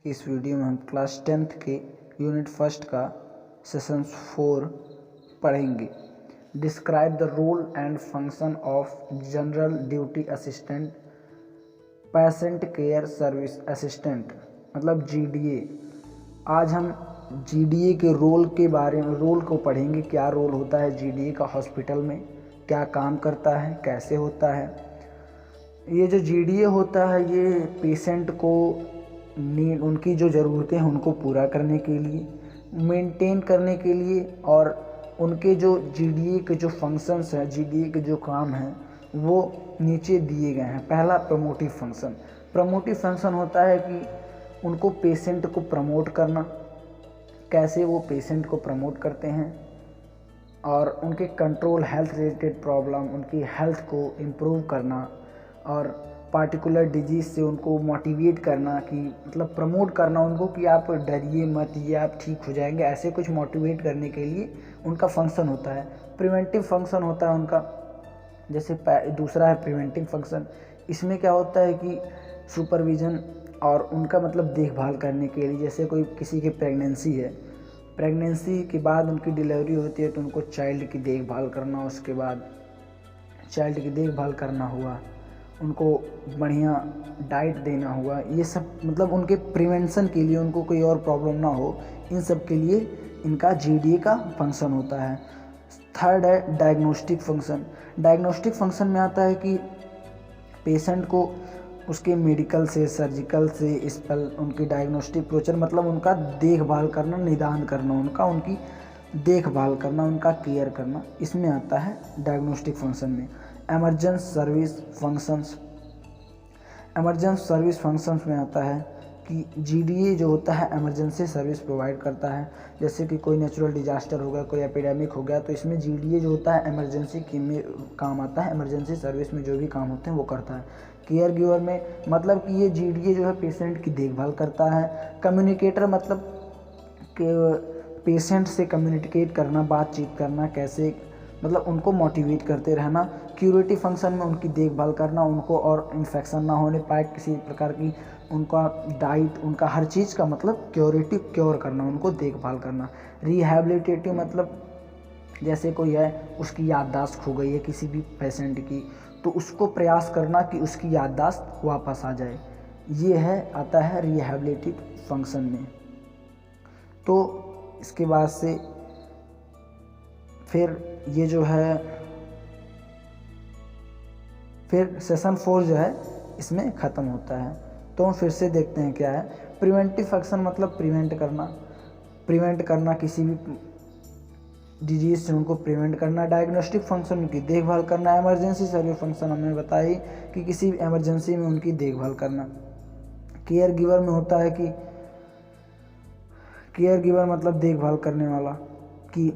इस वीडियो में हम क्लास 10th के यूनिट फर्स्ट का सेशन 4 पढ़ेंगे। Describe the role and function of general duty assistant patient care service assistant मतलब GDA। आज हम GDA के रोल के बारे में को पढ़ेंगे। क्या रोल होता है GDA का हॉस्पिटल में, क्या काम करता है, कैसे होता है। ये जो GDA होता है ये पेशेंट को उनकी जो ज़रूरतें हैं उनको पूरा करने के लिए, मेंटेन करने के लिए, और उनके जो GDA के जो फंक्शंस हैं, GDA के जो काम हैं वो नीचे दिए गए हैं। पहला प्रमोटिव फंक्शन। प्रमोटिव फंक्शन होता है कि उनको पेशेंट को प्रमोट करना। कैसे वो पेशेंट को प्रमोट करते हैं और उनके कंट्रोल हेल्थ रिलेटेड प्रॉब्लम, उनकी हेल्थ को इम्प्रूव करना और पार्टिकुलर डिजीज़ से उनको मोटिवेट करना, कि मतलब प्रमोट करना उनको कि आप डरिए मत, ये आप ठीक हो जाएंगे, ऐसे कुछ मोटिवेट करने के लिए उनका फंक्शन होता है। प्रिवेंटिव फंक्शन होता है उनका। जैसे दूसरा है प्रिवेंटिव फंक्शन। इसमें क्या होता है कि सुपरविज़न और उनका मतलब देखभाल करने के लिए, जैसे कोई किसी की प्रेगनेंसी है, प्रेगनेंसी के बाद उनकी डिलीवरी होती है तो उनको चाइल्ड की देखभाल करना, उसके बाद चाइल्ड की देखभाल करना हुआ, उनको बढ़िया डाइट देना हुआ, ये सब मतलब उनके प्रिवेंशन के लिए, उनको कोई और प्रॉब्लम ना हो, इन सब के लिए इनका GDA का फंक्शन होता है। थर्ड है डायग्नोस्टिक फंक्शन। डायग्नोस्टिक फंक्शन में आता है कि पेशेंट को उसके मेडिकल से, सर्जिकल से, उनकी डायग्नोस्टिक प्रोसीजर मतलब उनका देखभाल करना, निदान करना, उनकी देखभाल करना, उनका केयर करना, इसमें आता है डायग्नोस्टिक फंक्शन में। Emergency service functions. Emergency service functions में आता है कि GDA जो होता है एमरजेंसी सर्विस प्रोवाइड करता है। जैसे कि कोई नेचुरल डिजास्टर हो गया, कोई एपिडेमिक हो गया, तो इसमें GDA जो होता है एमरजेंसी की में काम आता है। एमरजेंसी सर्विस में जो भी काम होते हैं वो करता है। केयर गिवर में मतलब कि ये GDA जो है पेशेंट की देखभाल करता है। कम्युनिकेटर मतलब कि पेशेंट से कम्युनिकेट करना, बातचीत करना, कैसे मतलब उनको मोटिवेट करते रहना। क्यूरेटिव फंक्शन में उनकी देखभाल करना, उनको और इन्फेक्शन ना होने पाए किसी प्रकार की, उनका डाइट, उनका हर चीज़ का मतलब क्योर करना, उनको देखभाल करना। रिहैबिलिटेटिव मतलब जैसे कोई है उसकी याददाश्त खो गई है किसी भी पेशेंट की, तो उसको प्रयास करना कि उसकी याददाश्त वापस आ जाए, ये है आता है रिहैबिलिटेटिव फंक्शन में। तो इसके बाद से फिर ये जो है फिर सेशन 4 जो है इसमें ख़त्म होता है। तो हम फिर से देखते हैं क्या है। प्रिवेंटिव फंक्शन मतलब प्रिवेंट करना किसी भी डिजीज़ से उनको प्रिवेंट करना। डायग्नोस्टिक फंक्शन उनकी देखभाल करना। इमरजेंसी सर्विस फंक्शन हमने बताई कि किसी भी इमरजेंसी में उनकी देखभाल करना। केयर गिवर में होता है कि केयर गिवर मतलब देखभाल करने वाला, कि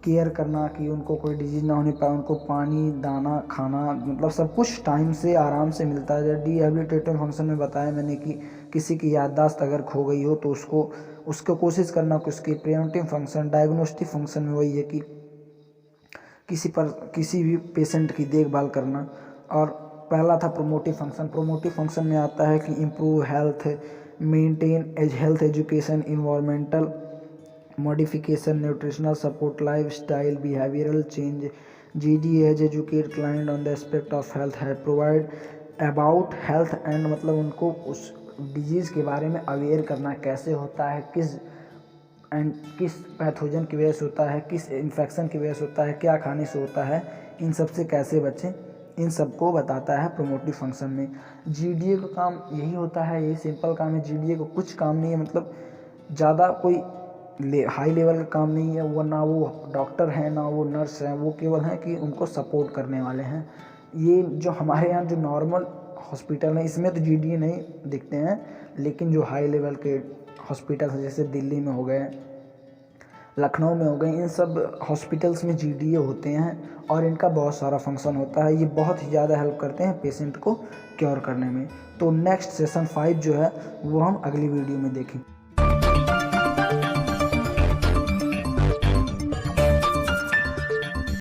केयर करना कि उनको कोई डिजीज़ ना होने पाए, उनको पानी, दाना, खाना मतलब सब कुछ टाइम से आराम से मिलता है। रिहैबिलिटेटिव फंक्शन में बताया मैंने कि किसी की याददाश्त अगर खो गई हो तो उसको कोशिश करना कि उसकी प्रिवेंटिव फंक्शन। डायग्नोस्टिक फंक्शन में वही है कि किसी भी पेशेंट की देखभाल करना। और पहला था प्रोमोटिव फंक्शन। प्रोमोटिव फंक्शन में आता है कि improve health, maintain health education, environmental modification, nutritional support, lifestyle, behavioral change. GDA has educate client on the aspect of health, है provide about health and मतलब उनको उस डिजीज़ के बारे में अवेयर करना, कैसे होता है, किस पैथोजन की वजह से होता है, किस इन्फेक्शन की वजह से होता है, क्या खाने से होता है, इन सब से कैसे बचें, इन सब को बताता है प्रोमोटिव फंक्शन में। GDA का काम यही होता है, यही सिंपल काम है। GDA को कुछ काम नहीं है, मतलब ज़्यादा कोई हाई लेवल का काम नहीं है। वो ना वो डॉक्टर हैं ना वो नर्स हैं, वो केवल हैं कि उनको सपोर्ट करने वाले हैं। ये जो हमारे यहाँ जो नॉर्मल हॉस्पिटल हैं इसमें तो GDA नहीं दिखते हैं, लेकिन जो हाई लेवल के हॉस्पिटल हैं जैसे दिल्ली में हो गए, लखनऊ में हो गए, इन सब हॉस्पिटल्स में GDA होते हैं और इनका बहुत सारा फंक्शन होता है। ये बहुत ही ज़्यादा हेल्प करते हैं पेशेंट को क्योर करने में। तो नेक्स्ट सेशन 5 जो है वो हम अगली वीडियो में देखें।